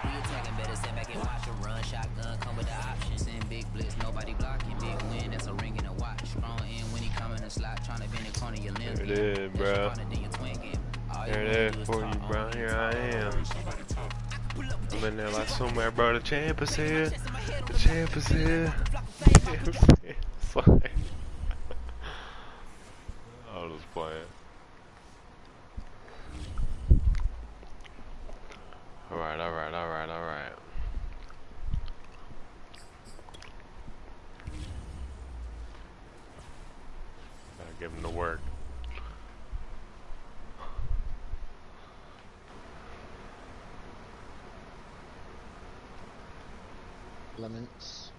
We attacking better, stand back and watch a run. Shotgun come with the option. Send big blitz, nobody blocking. Big win, that's a ring and a watch. Strong in when he come in the slot, trying to bend the corner, your limbs. There it is, bro. There it is for you, bro. Here I am. I'm in there like somewhere, bro. The champ is here. The champ is here. It's like, I was playing. Alright, alright, alright, alright. Gotta give him the work. Elements.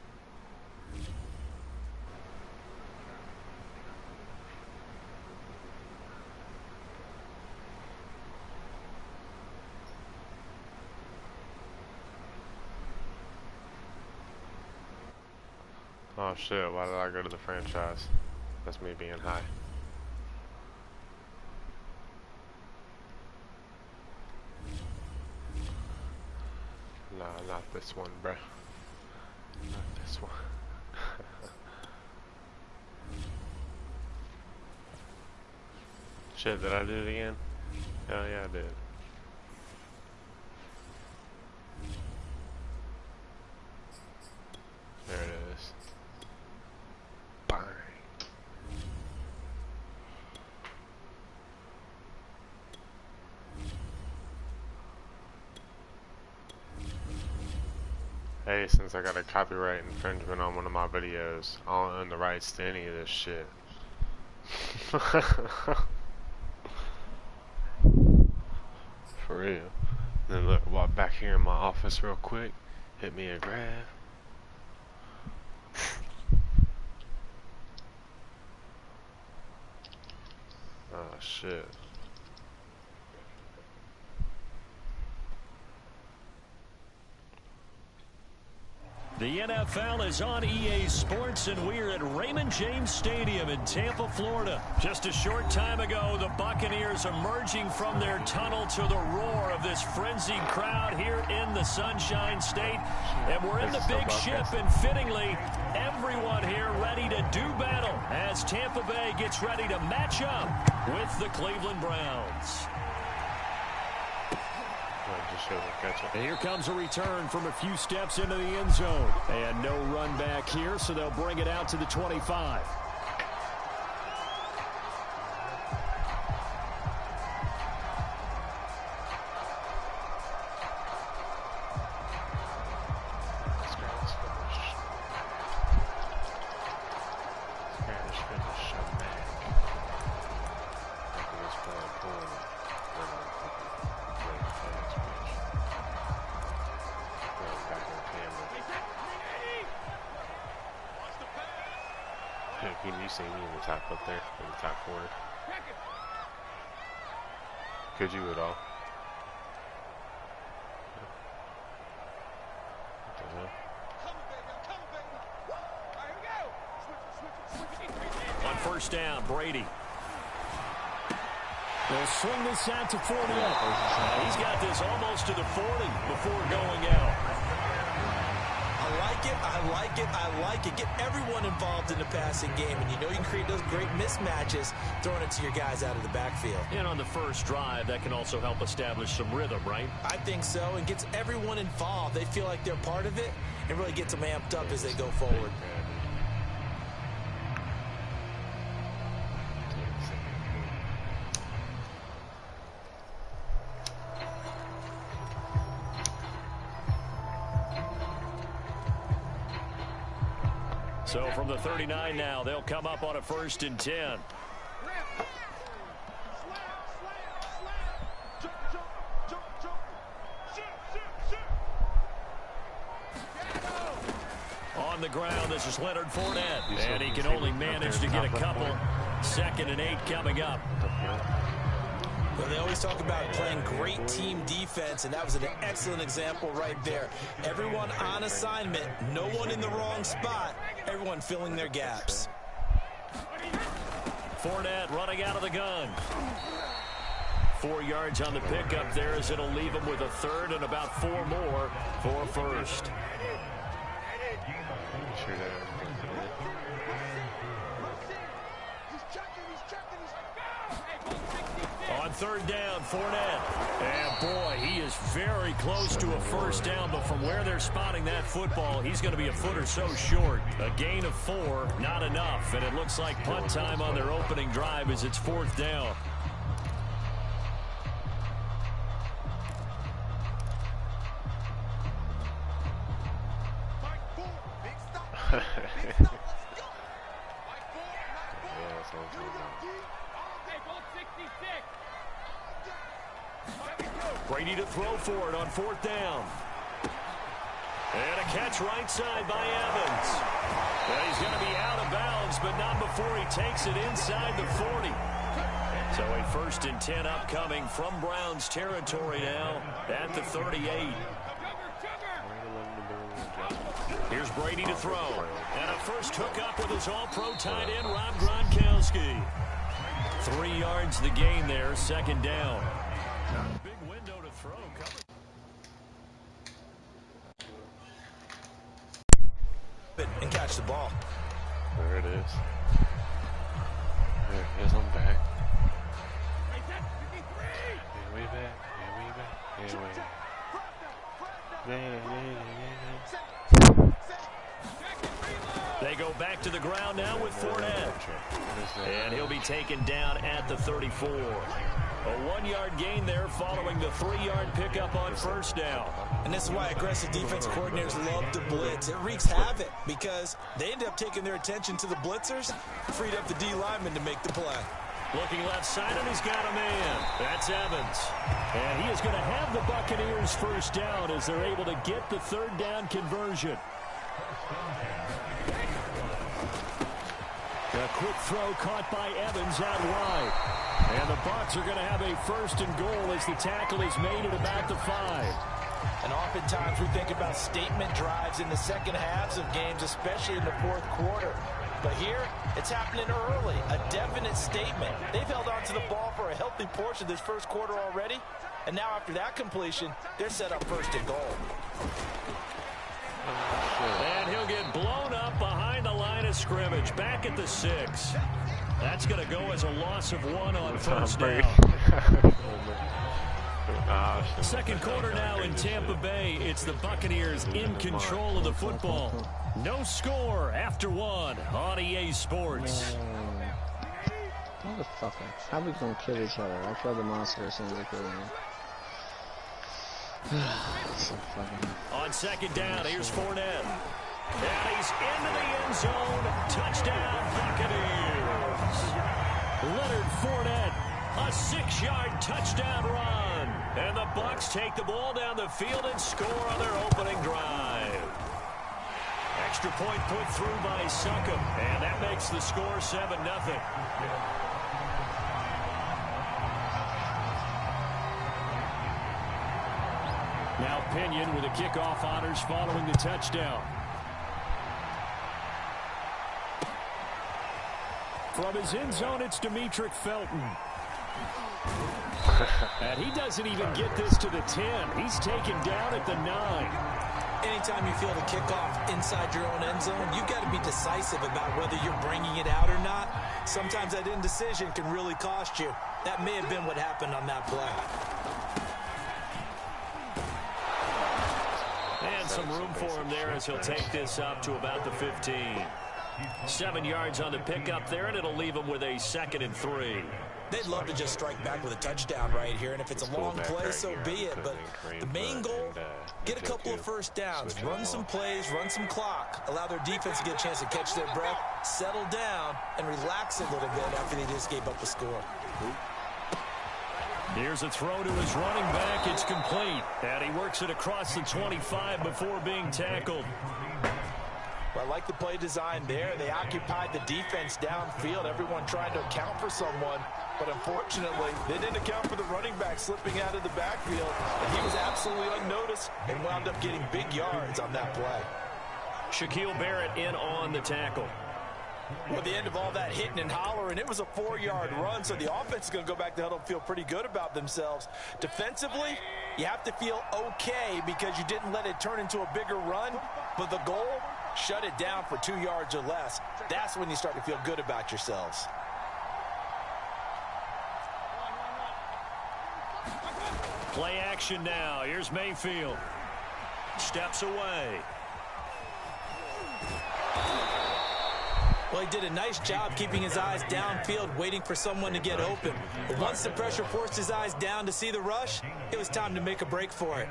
Oh shit, why did I go to the franchise? That's me being high. Nah, not this one, bruh. Not this one. Shit, did I do it again? Hell yeah, I did. There it is. Bang. Hey, since I got a copyright infringement on one of my videos, I don't own the rights to any of this shit. For real. Then look, walk back here in my office real quick, hit me a grab. Oh shit. The NFL is on EA Sports, and we're at Raymond James Stadium in Tampa, Florida. Just a short time ago, the Buccaneers emerging from their tunnel to the roar of this frenzied crowd here in the Sunshine State. And we're in the big ship, and fittingly, everyone here ready to do battle as Tampa Bay gets ready to match up with the Cleveland Browns. And here comes a return from a few steps into the end zone. And no run back here, so they'll bring it out to the 25. Can you see me in the top up there, in the top corner? Could you at all? What the hell? On first down, Brady. They'll swing this out to 40. He's got this almost to the 40 before going out. I like it, I like it, I like it. Get everyone involved in the passing game, and you know you can create those great mismatches throwing it to your guys out of the backfield. And on the first drive, that can also help establish some rhythm, right? I think so, and gets everyone involved. They feel like they're part of it, and really gets them amped up as they go forward. So from the 39 now, they'll come up on a 1st and 10. On the ground, this is Leonard Fournette. And he can only manage to get a couple. 2nd and 8 coming up. Well, they always talk about playing great team defense, and that was an excellent example right there. Everyone on assignment, no one in the wrong spot, everyone filling their gaps. Fournette running out of the gun. 4 yards on the pickup there, as it'll leave him with a third and about 4 more for first. On third down, Fournette. And boy, he is very close to a first down, but from where they're spotting that football, he's going to be a foot or so short. A gain of 4, not enough, and it looks like punt time on their opening drive as it's 4th down. Brady to throw for it on 4th down. And a catch right side by Evans. Well, he's going to be out of bounds, but not before he takes it inside the 40. So a 1st and 10 upcoming from Browns territory now at the 38. Here's Brady to throw. And a first hookup with his all-pro tight end, Rob Gronkowski. 3 yards the gain there, 2nd down. Big window to throw. And catch the ball. There it is. There it is. I'm back. Yeah, we back. Yeah, we back. Yeah, we back. They go back to the ground now with Fournette. And he'll be taken down at the 34. A 1-yard gain there following the 3-yard pickup on 1st down. And this is why aggressive defense coordinators love to blitz. It wreaks havoc because they end up taking their attention to the blitzers, freed up the D lineman to make the play. Looking left side, and he's got a man. That's Evans. And he is going to have the Buccaneers 1st down as they're able to get the 3rd down conversion. A quick throw caught by Evans out wide. And the Bucs are going to have a 1st and goal as the tackle is made at about the 5. And oftentimes we think about statement drives in the second halves of games, especially in the 4th quarter. But here, it's happening early, a definite statement. They've held on to the ball for a healthy portion of this 1st quarter already. And now after that completion, they're set up 1st and goal. And he'll get blown up behind the line of scrimmage, back at the 6. That's going to go as a loss of 1 on 1st down. 2nd quarter now in Tampa Bay. It's the Buccaneers in control of the football. No score after 1 on EA Sports. Motherfucker. How we gonna kill each other? I killed the monster as soon as I killed him. So fucking... On 2nd down, here's Fournette. And he's into the end zone. Touchdown, Buccaneers. Leonard Fournette, a 6-yard touchdown run. And the Bucs take the ball down the field and score on their opening drive. Extra point put through by Succop, and that makes the score 7-0. Now Pinion with the kickoff honors following the touchdown. From his end zone, it's Demetric Felton. And he doesn't even get this to the 10. He's taken down at the 9. Anytime you feel the kickoff inside your own end zone, you've got to be decisive about whether you're bringing it out or not. Sometimes that indecision can really cost you. That may have been what happened on that play. And some room for him there as he'll take this up to about the 15. 7 yards on the pickup there, and it'll leave him with a 2nd and 3. They'd love to just strike back with a touchdown right here, and if it's a long play, so be it. But the main goal, get a couple of 1st downs, run some plays, run some clock, allow their defense to get a chance to catch their breath, settle down, and relax a little bit after they just gave up a score. Here's a throw to his running back. It's complete, and he works it across the 25 before being tackled. Well, I like the play design there. They occupied the defense downfield, everyone trying to account for someone. But unfortunately, they didn't account for the running back slipping out of the backfield. And he was absolutely unnoticed and wound up getting big yards on that play. Shaquille Barrett in on the tackle. Well, at the end of all that hitting and hollering, it was a 4-yard run, so the offense is going to go back to the huddle and feel pretty good about themselves. Defensively, you have to feel okay because you didn't let it turn into a bigger run, but the goal, shut it down for 2 yards or less. That's when you start to feel good about yourselves. Play action now. Here's Mayfield. Steps away. Well, he did a nice job keeping his eyes downfield, waiting for someone to get open. But once the pressure forced his eyes down to see the rush, it was time to make a break for it.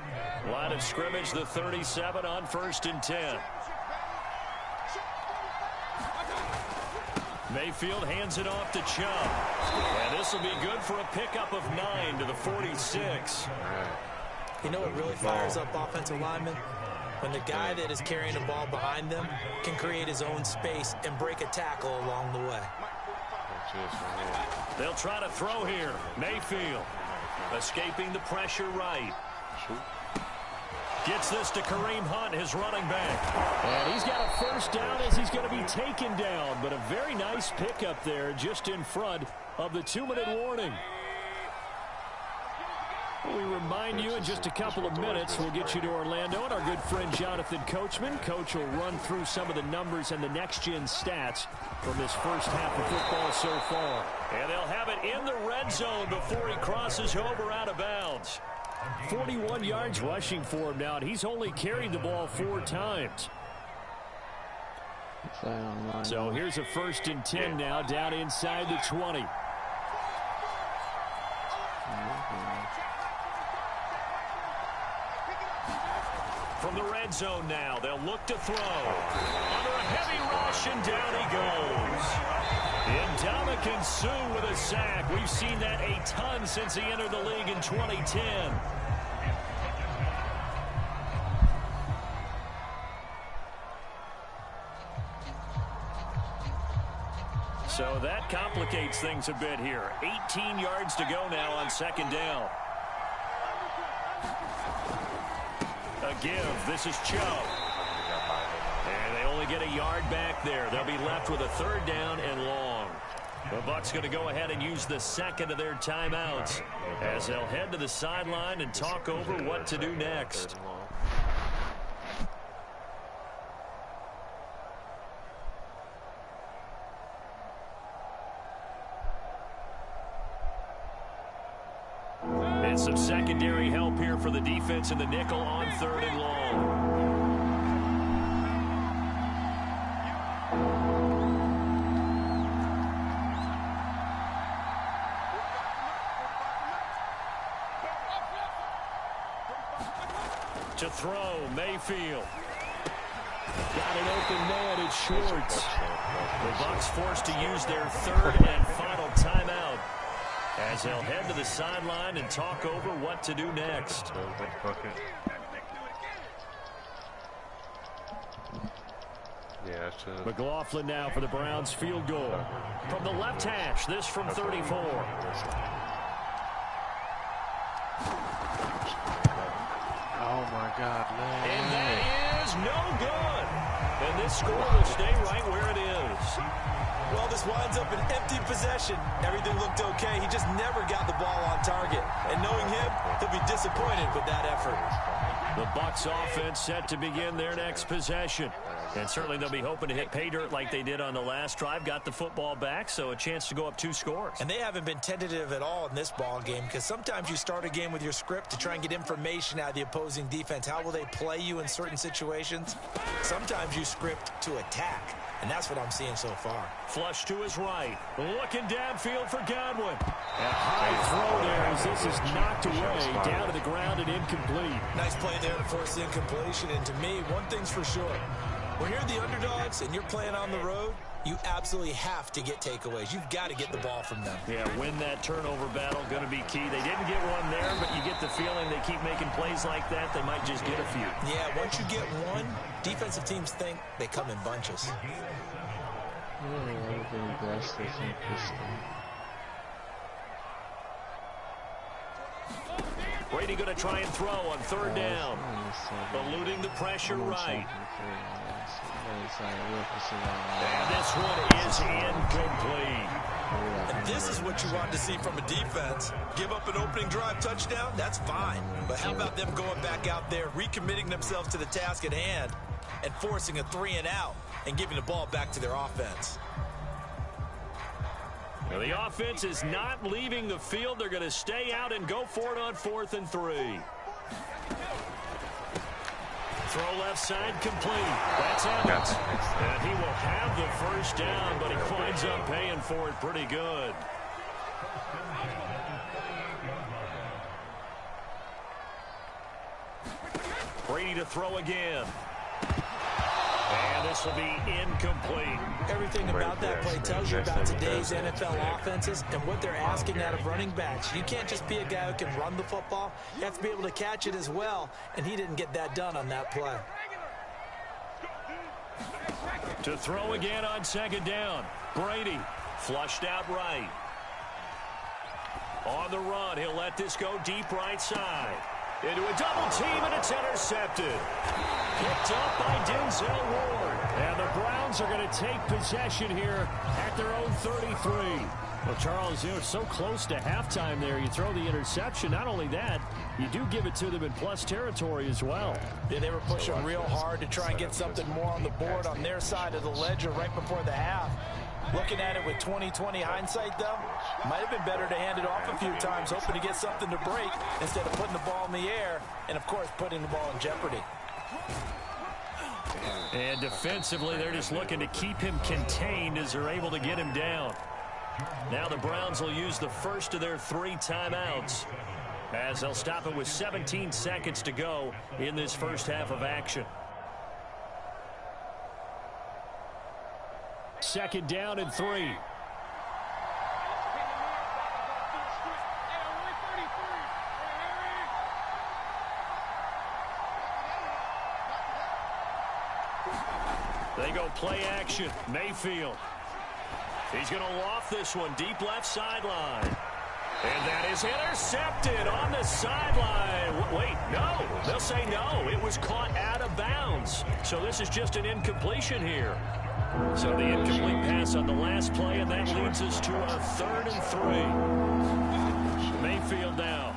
Line of scrimmage, the 37 on 1st and 10. Mayfield hands it off to Chubb. And this will be good for a pickup of 9 to the 46. You know what really fires up offensive linemen? When the guy that is carrying the ball behind them can create his own space and break a tackle along the way. They'll try to throw here. Mayfield escaping the pressure right. Gets this to Kareem Hunt, his running back. And he's got a first down as he's going to be taken down. But a very nice pickup there just in front of the 2-minute warning. We remind you in just a couple of minutes, we'll get you to Orlando and our good friend Jonathan Coachman. Coach will run through some of the numbers and the next-gen stats from this first half of football so far. And they'll have it in the red zone before he crosses over out of bounds. 41 yards rushing for him now, and he's only carried the ball 4 times. So here's a 1st and 10 now, down inside the 20. From the red zone now, they'll look to throw. Under a heavy rush, and down he goes. Ndamukong Suh with a sack. We've seen that a ton since he entered the league in 2010. So that complicates things a bit here. 18 yards to go now on 2nd down. A give. This is Chubb. And they only get a yard back there. They'll be left with a 3rd down and long. The Bucs going to go ahead and use the 2nd of their timeouts as they'll head to the sideline and talk over what to do next. And some secondary help here for the defense in the nickel on 3rd and long. To throw, Mayfield. Got an open man, it's Schwartz. The Bucs forced to use their 3rd and final timeout as they'll head to the sideline and talk over what to do next. McLaughlin now for the Browns field goal. From the left hash, this from 34. Oh my God, man. And that is no good. And this score will stay right where it is. Well, this winds up an empty possession. Everything looked okay. He just never got the ball on target. And knowing him, he'll be disappointed with that effort. The Bucs offense set to begin their next possession. And certainly they'll be hoping to hit pay dirt like they did on the last drive. Got the football back, so a chance to go up 2 scores. And they haven't been tentative at all in this ball game because sometimes you start a game with your script to try and get information out of the opposing defense. How will they play you in certain situations? Sometimes you script to attack. And that's what I'm seeing so far. Flush to his right. Looking downfield for Godwin. A high throw there as this is knocked away down to the ground and incomplete. Nice play there to force the incompletion. And to me, one thing's for sure. When you're the underdogs and you're playing on the road, you absolutely have to get takeaways. You've got to get the ball from them. Yeah, win that turnover battle, going to be key. They didn't get one there, but you get the feeling they keep making plays like that, they might just get a few. Yeah, once you get one, defensive teams think they come in bunches. Brady going to try and throw on third down. Eluding the pressure right. And this one is incomplete. And this is what you want to see from a defense. Give up an opening drive touchdown, that's fine. But how about them going back out there, recommitting themselves to the task at hand, and forcing a 3-and-out and giving the ball back to their offense. Now the offense is not leaving the field. They're going to stay out and go for it on 4th and 3. Throw left side complete. That's Evans. And he will have the first down, but he winds up paying for it pretty good. Brady to throw again. And this will be incomplete. Everything about that play tells you about today's NFL offenses and what they're asking out of running backs. You can't just be a guy who can run the football. You have to be able to catch it as well, and he didn't get that done on that play. To throw again on 2nd down. Brady flushed out right. On the run, he'll let this go deep right side. Into a double team, and it's intercepted. Picked up by Denzel Ward. And the Browns are going to take possession here at their own 33. Well, Charles, you know, it's so close to halftime there. You throw the interception. Not only that, you do give it to them in plus territory as well. Yeah, they were pushing real hard to try and get something more on the board on their side of the ledger right before the half. Looking at it with 20/20 hindsight, though, might have been better to hand it off a few times, hoping to get something to break instead of putting the ball in the air and, of course, putting the ball in jeopardy. And defensively, they're just looking to keep him contained as they're able to get him down. Now the Browns will use the first of their 3 timeouts as they'll stop it with 17 seconds to go in this first half of action. 2nd down and 3. They go play action. Mayfield. He's going to loft this one deep left sideline. And that is intercepted on the sideline. Wait, no. They'll say no. It was caught out of bounds. So this is just an incompletion here. So the incomplete pass on the last play, and that leads us to a 3rd and 3. Mayfield now.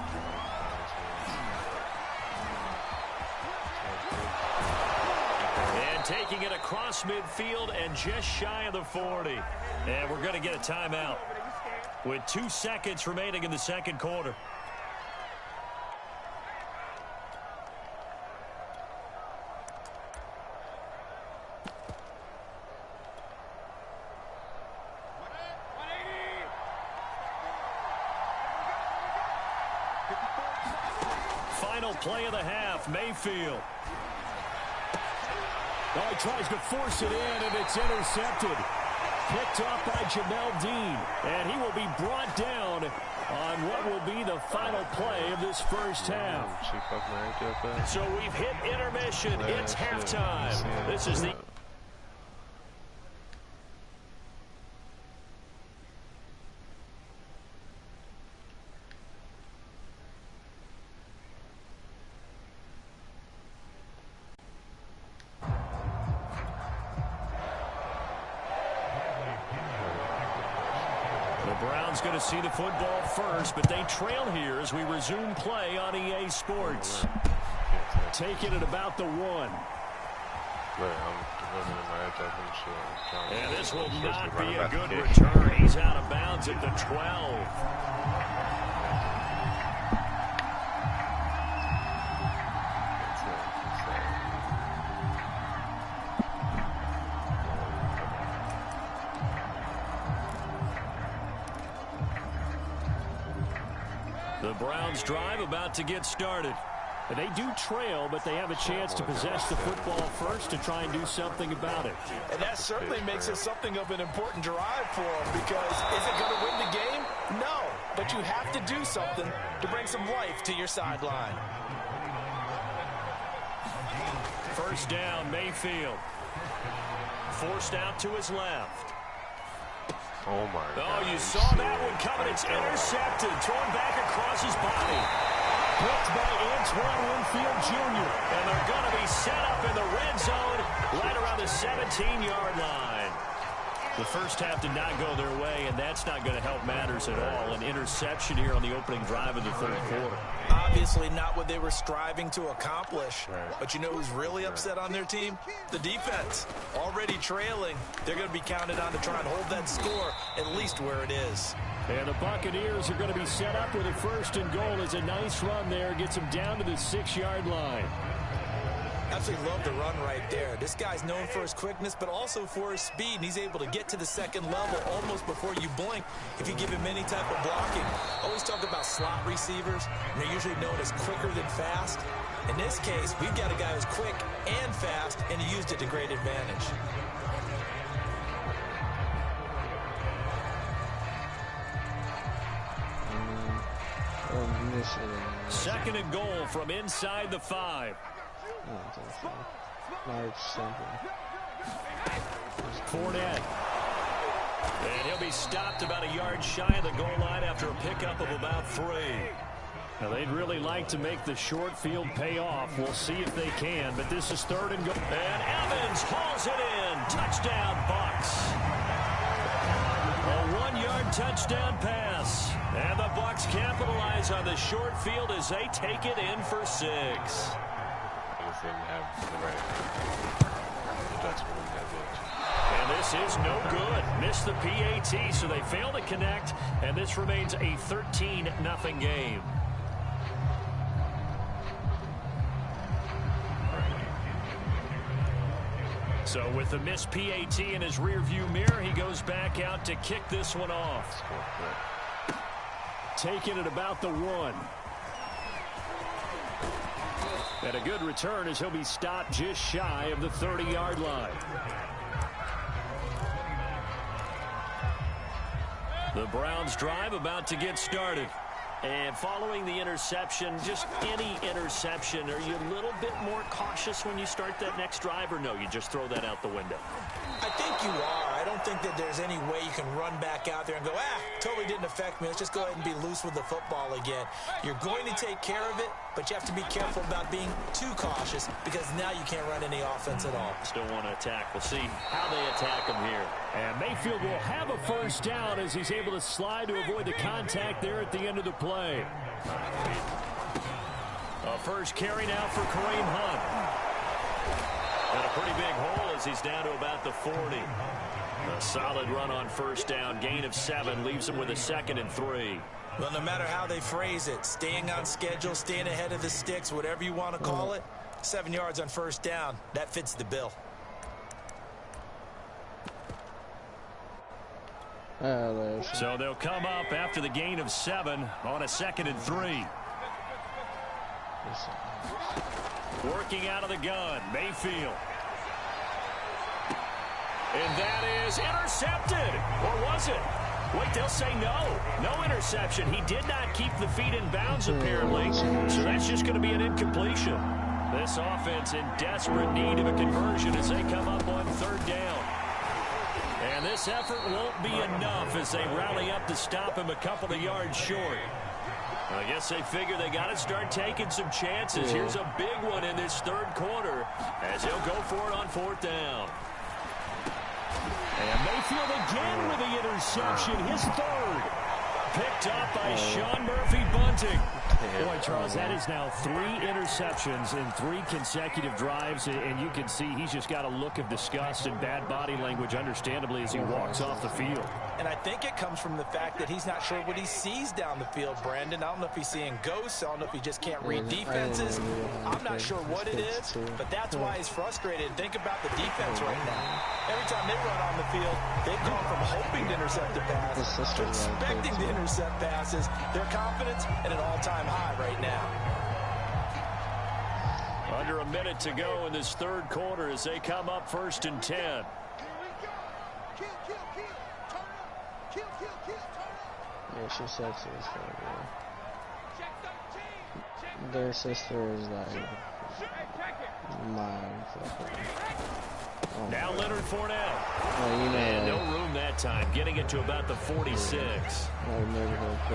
And taking it across midfield and just shy of the 40. And we're going to get a timeout with 2 seconds remaining in the 2nd quarter. Final play of the half, Mayfield. Oh, he tries to force it in, and it's intercepted. Picked up by Jamel Dean, and he will be brought down on what will be the final play of this first half. So we've hit intermission. It's halftime. This is the... Browns going to see the football first, but they trail here as we resume play on EA Sports. Taking it about the 1. And this will not be a good return. He's out of bounds at the 12. The Browns drive about to get started. They do trail, but they have a chance to possess the football first to try and do something about it. And that certainly makes it something of an important drive for them, because is it going to win the game? No, but you have to do something to bring some life to your sideline. First down, Mayfield. Forced out to his left. Oh, my God. Oh, you saw that one coming. It's intercepted. Thrown back across his body. picked by Antoine Winfield Jr. And they're going to be set up in the red zone right around the 17-yard line. The first half did not go their way, and that's not going to help matters at all. An interception here on the opening drive of the third quarter. Obviously not what they were striving to accomplish. But you know who's really upset on their team? The defense. Already trailing. They're going to be counted on to try and hold that score at least where it is. And the Buccaneers are going to be set up with a first and goal. As a nice run there gets them down to the 6-yard line. Absolutely love the run right there. This guy's known for his quickness, but also for his speed. And he's able to get to the second level almost before you blink if you give him any type of blocking. Always talk about slot receivers, and they're usually known as quicker than fast. In this case, we've got a guy who's quick and fast, and he used it to great advantage. Second and goal from inside the 5. Fournette. And he'll be stopped about a yard shy of the goal line after a pickup of about 3. Now, they'd really like to make the short field pay off. We'll see if they can, but this is third and goal. And Evans hauls it in. Touchdown, Bucs. A 1-yard touchdown pass. And the Bucs capitalize on the short field as they take it in for 6. And this is no good. Missed the PAT, so they fail to connect, and this remains a 13-0 game. So with the missed PAT in his rearview mirror, he goes back out to kick this one off. Taking it about the 1. And a good return as he'll be stopped just shy of the 30-yard line. The Browns drive about to get started. And following the interception, just any interception, are you a little bit more cautious when you start that next drive, or no, you just throw that out the window? I think you are. I don't think that there's any way you can run back out there and go, totally didn't affect me. Let's just go ahead and be loose with the football again. You're going to take care of it, but you have to be careful about being too cautious because now you can't run any offense at all. Still want to attack. We'll see how they attack him here. And Mayfield will have a first down as he's able to slide to avoid the contact there at the end of the play. A first carry now for Kareem Hunt. And a pretty big hole as he's down to about the 40. A solid run on first down. Gain of 7 leaves him with a 2nd and 3. Well, no matter how they phrase it, staying on schedule, staying ahead of the sticks, whatever you want to call it, 7 yards on first down, that fits the bill. So they'll come up after the gain of 7 on a 2nd and 3. Working out of the gun, Mayfield. And that is intercepted. Or was it? Wait, they'll say no. No interception. He did not keep the feet in bounds, apparently. So that's just going to be an incompletion. This offense in desperate need of a conversion as they come up on third down. And this effort won't be enough as they rally up to stop him a couple of yards short. I guess they figure they got to start taking some chances. Here's a big one in this third quarter as he'll go for it on fourth down. And Mayfield again with the interception, his third. Picked up by Sean Murphy-Bunting. Boy, Charles, that is now 3 interceptions in 3 consecutive drives, and you can see he's just got a look of disgust and bad body language, understandably, as he walks off the field. And I think it comes from the fact that he's not sure what he sees down the field, Brandon. I don't know if he's seeing ghosts. I don't know if he just can't read defenses. I'm not sure what it is, but that's why he's frustrated. Think about the defense right now. Every time they run on the field, they've gone from hoping to intercept a pass to expecting to intercept passes. Their confidence at an all-time high right now. Under a minute to go in this third quarter as they come up 1st and 10. Yeah, she said she was their sister is like mine. Now Leonard Fournette. And no room that time, getting it to about the 46.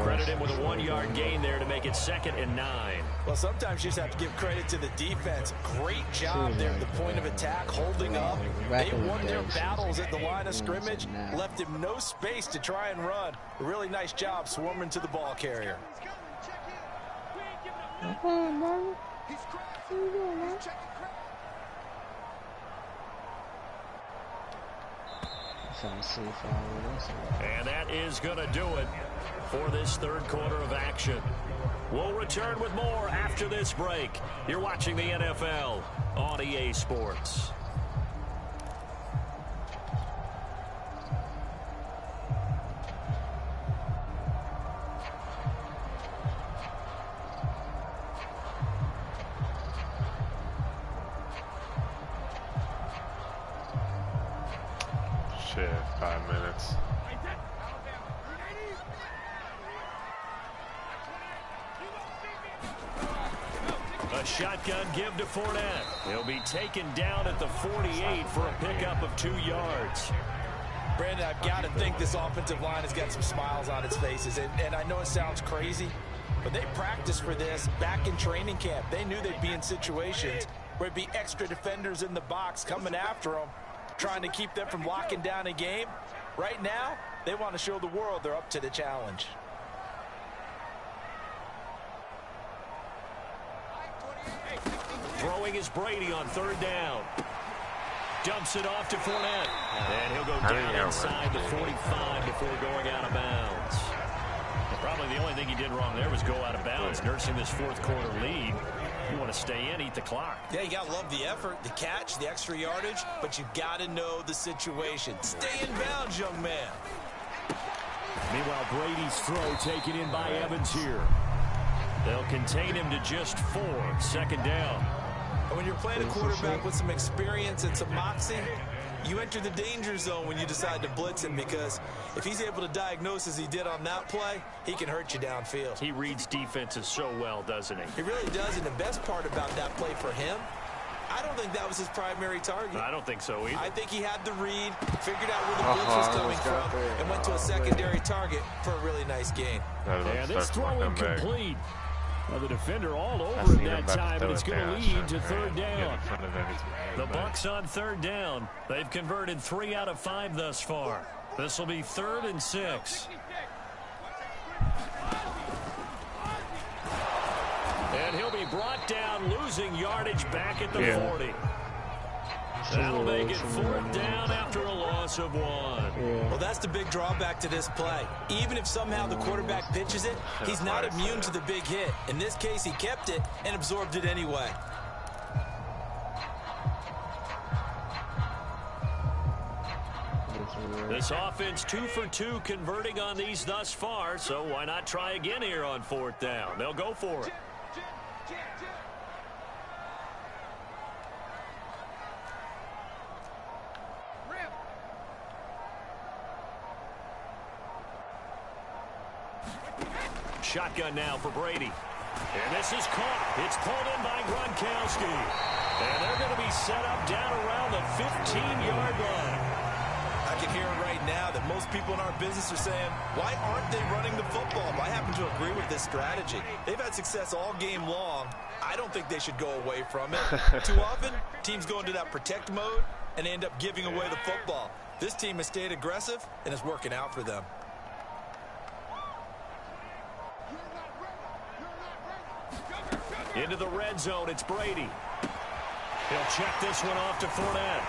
Credit him with a 1-yard gain there to make it 2nd and 9. Well, sometimes you just have to give credit to the defense. Great job there at the point of attack, holding up. They won their battles at the line of scrimmage, left him no space to try and run. A really nice job swarming to the ball carrier. And that is going to do it for this 3rd quarter of action. We'll return with more after this break. You're watching the NFL on EA Sports. Shit, 5 minutes. A shotgun give to Fournette. He'll be taken down at the 48 for a pickup of 2 yards. Brandon, I've got to think this offensive line has got some smiles on its faces. And I know it sounds crazy, but they practiced for this back in training camp. They knew they'd be in situations where it'd be extra defenders in the box coming after them, trying to keep them from locking down a game. Right now, they want to show the world they're up to the challenge. Throwing is Brady on 3rd down. Dumps it off to Fournette. And he'll go down inside the 45 before going out of bounds. Probably the only thing he did wrong there was go out of bounds, nursing this 4th quarter lead. You want to stay in, eat the clock. Yeah, you got to love the effort, the catch, the extra yardage, but you got to know the situation. Stay in bounds, young man. Meanwhile, Brady's throw taken in by Evans here. They'll contain him to just 4. 2nd down. And when you're playing a quarterback with some experience and some moxie, you enter the danger zone when you decide to blitz him, because if he's able to diagnose as he did on that play, he can hurt you downfield. He reads defenses so well, doesn't he? He really does, and the best part about that play for him, I don't think that was his primary target. I don't think so either. I think he had the read, figured out where the blitz was coming from, and went to a secondary target for a really nice gain. And this throw incomplete. Well, the defender all over him that time, but it's going to lead to 3rd down. The Bucs on 3rd down. They've converted 3 out of 5 thus far. This will be 3rd and 6. And he'll be brought down, losing yardage back at the 40. That'll make it 4th down after a loss of 1. Well, that's the big drawback to this play. Even if somehow the quarterback pitches it, he's not immune to the big hit. In this case, he kept it and absorbed it anyway. This offense 2 for 2 converting on these thus far, so why not try again here on 4th down? They'll go for it. Shotgun now for Brady. And this is caught. It's pulled in by Gronkowski. And they're going to be set up down around the 15-yard line. I can hear it right now that most people in our business are saying, why aren't they running the football? I happen to agree with this strategy. They've had success all game long. I don't think they should go away from it. Too often, teams go into that protect mode and end up giving away the football. This team has stayed aggressive, and it's working out for them. Into the red zone, it's Brady. He'll check this one off to Fournette.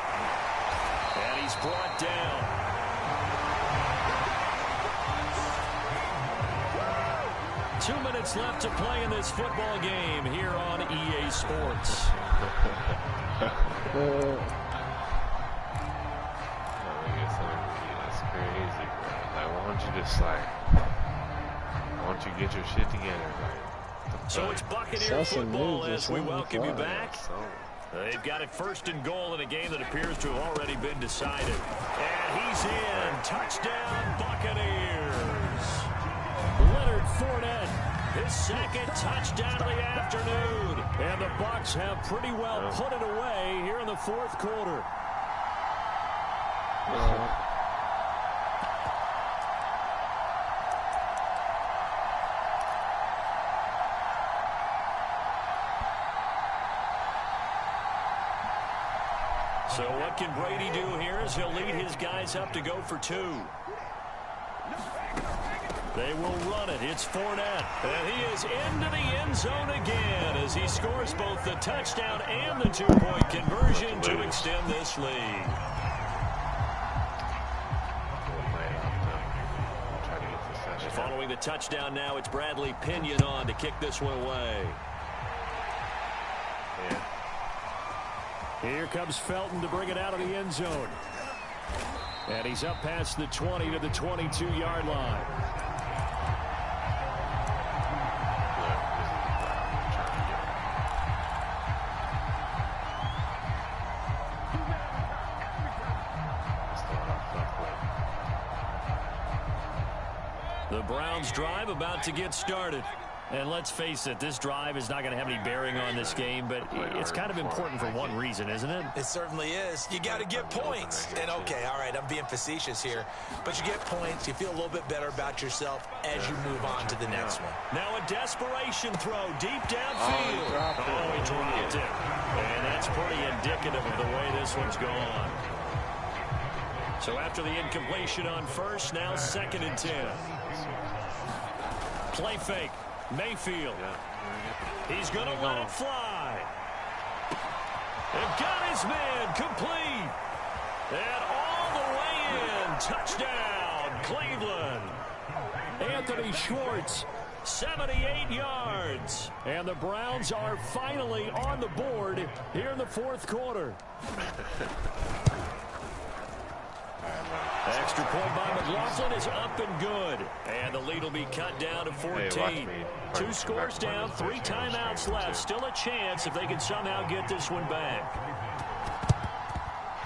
And he's brought down. Two minutes left to play in this football game here on EA Sports. That's crazy, bro. Like, why don't you just, like, why don't you get your shit together, like? So it's Buccaneer football as we welcome you back. They've got it 1st and goal in a game that appears to have already been decided. And he's in. Touchdown, Buccaneers. Leonard Fournette, his 2nd touchdown of the afternoon. And the Bucs have pretty well put it away here in the 4th quarter. Yeah. So what can Brady do here as he'll lead his guys up to go for 2. They will run it. It's Fournette. And he is into the end zone again as he scores both the touchdown and the 2-point conversion to extend this lead. Following the touchdown now, it's Bradley Pinion on to kick this one away. Here comes Felton to bring it out of the end zone. And he's up past the 20 to the 22-yard line. The Browns drive about to get started. And let's face it, this drive is not going to have any bearing on this game, but it's kind of important for one reason, isn't it? It certainly is. You got to get points. And, okay, all right, I'm being facetious here, but you get points. You feel a little bit better about yourself as you move on to the next one. Now a desperation throw deep downfield. Oh, he dropped it. And that's pretty indicative of the way this one's gone. So after the incompletion on first, now 2nd and 10. Play fake. Mayfield. He's going to let it fly. And got his man complete. And all the way in. Touchdown, Cleveland. Anthony Schwartz, 78 yards. And the Browns are finally on the board here in the 4th quarter. Extra point by McLaughlin is up and good. And the lead will be cut down to 14. 2 scores down, 3 timeouts left. Still a chance if they can somehow get this one back.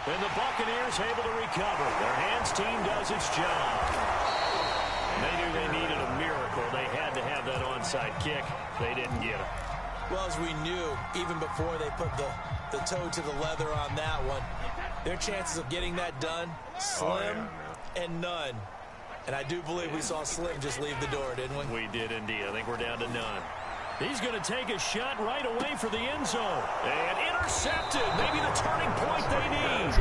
And the Buccaneers able to recover. Their hands team does its job. They knew they needed a miracle. They had to have that onside kick. They didn't get it. Well, as we knew, even before they put the toe to the leather on that one, their chances of getting that done, slim and none. And I do believe we saw Slim just leave the door, didn't we? We did indeed. I think we're down to none. He's going to take a shot right away for the end zone. And intercepted. Maybe the turning point they need.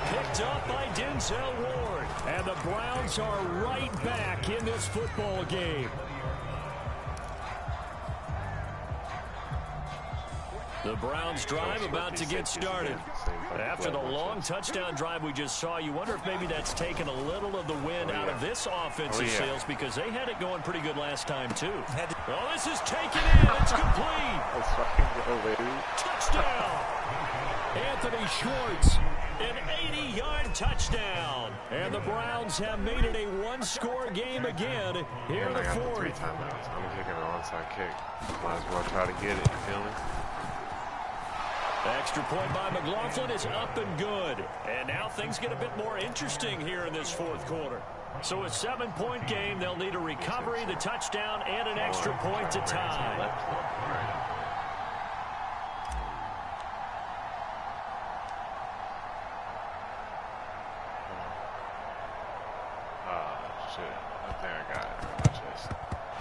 Picked up by Denzel Ward. And the Browns are right back in this football game. The Browns drive about to get started. After the long touchdown drive we just saw, you wonder if maybe that's taken a little of the wind out of this offensive sails, because they had it going pretty good last time, too. Oh, this is taken in. It's complete. Touchdown. Anthony Schwartz, an 80-yard touchdown. And the Browns have made it a one-score game again here in the 4th. 3 timeouts. I'm taking an onside kick. Might as well try to get it, you feel me? Extra point by McLaughlin is up and good. And now things get a bit more interesting here in this 4th quarter. So a 7-point game. They'll need a recovery, the touchdown, and an extra point to tie.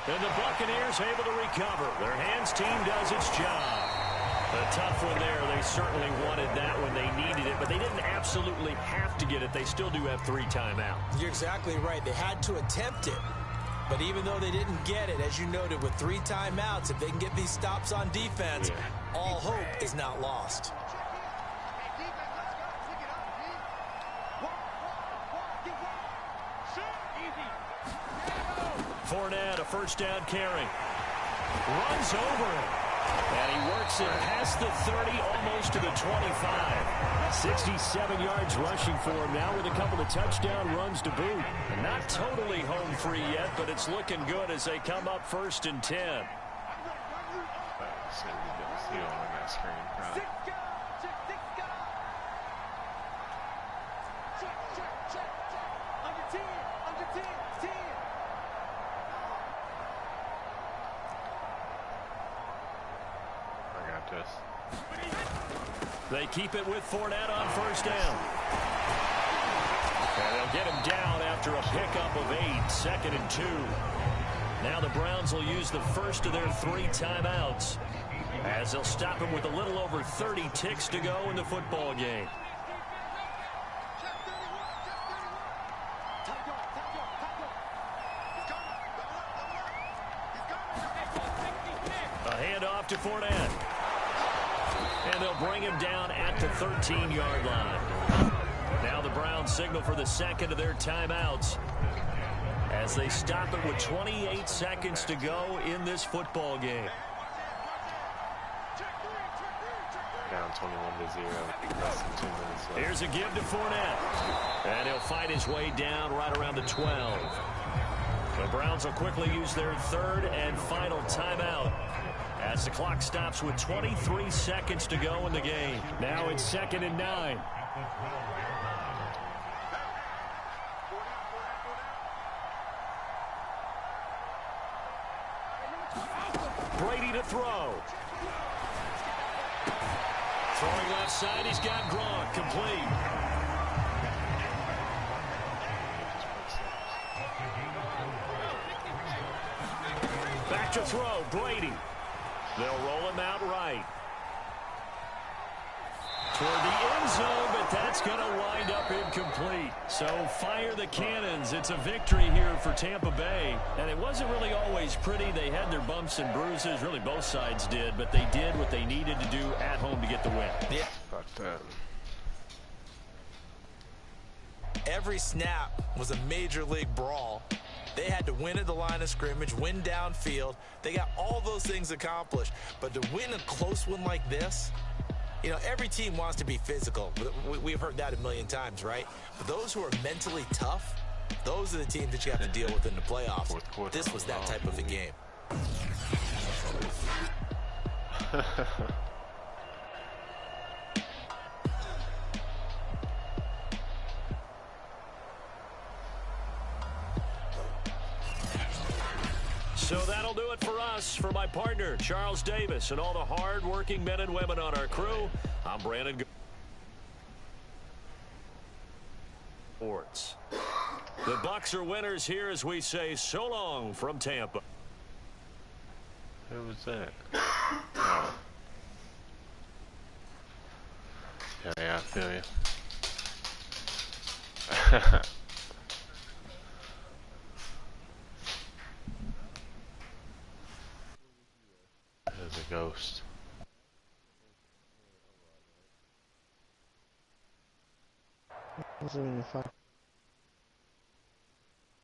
And the Buccaneers able to recover. Their hands team does its job. A tough one there. They certainly wanted that when they needed it, but they didn't absolutely have to get it. They still do have 3 timeouts. You're exactly right. They had to attempt it. But even though they didn't get it, as you noted, with 3 timeouts, if they can get these stops on defense, all hope is not lost. Fournette, a first down carry. Runs over it. And he works it past the 30, almost to the 25. 67 yards rushing for him now with a couple of touchdown runs to boot. Not totally home free yet, but it's looking good as they come up 1st and 10. They keep it with Fournette on first down. Get him down after a pickup of 8, 2nd and 2. Now the Browns will use the first of their 3 timeouts as they'll stop him with a little over 30 ticks to go in the football game. A handoff to Fournette. And they'll bring him down at the 13-yard line. Now the Browns signal for the second of their timeouts as they stop it with 28 seconds to go in this football game. Down 21-0. Less than 2 minutes left. Here's a give to Fournette. And he'll fight his way down right around the 12. The Browns will quickly use their 3rd and final timeout as the clock stops with 23 seconds to go in the game. Now it's 2nd and 9. Brady to throw. Throwing left side, he's got Gronk, complete. Back to throw, Brady. They'll roll him out right. Toward the end zone, but that's going to wind up incomplete. So fire the cannons. It's a victory here for Tampa Bay. And it wasn't really always pretty. They had their bumps and bruises. Really, both sides did. But they did what they needed to do at home to get the win. Yeah. Fuck that. Every snap was a major league brawl. They had to win at the line of scrimmage, win downfield. They got all those things accomplished. But to win a close one like this, you know, every team wants to be physical. We've heard that a million times, right? But those who are mentally tough, those are the teams that you have to deal with in the playoffs. This was that type of a game. So that'll do it for us. For my partner, Charles Davis, and all the hard-working men and women on our crew, I'm Brandon. Sports. The Bucs are winners here as we say so long from Tampa. Who was that? Oh. Yeah, I feel you. There's a ghost. Wasn't even fuck.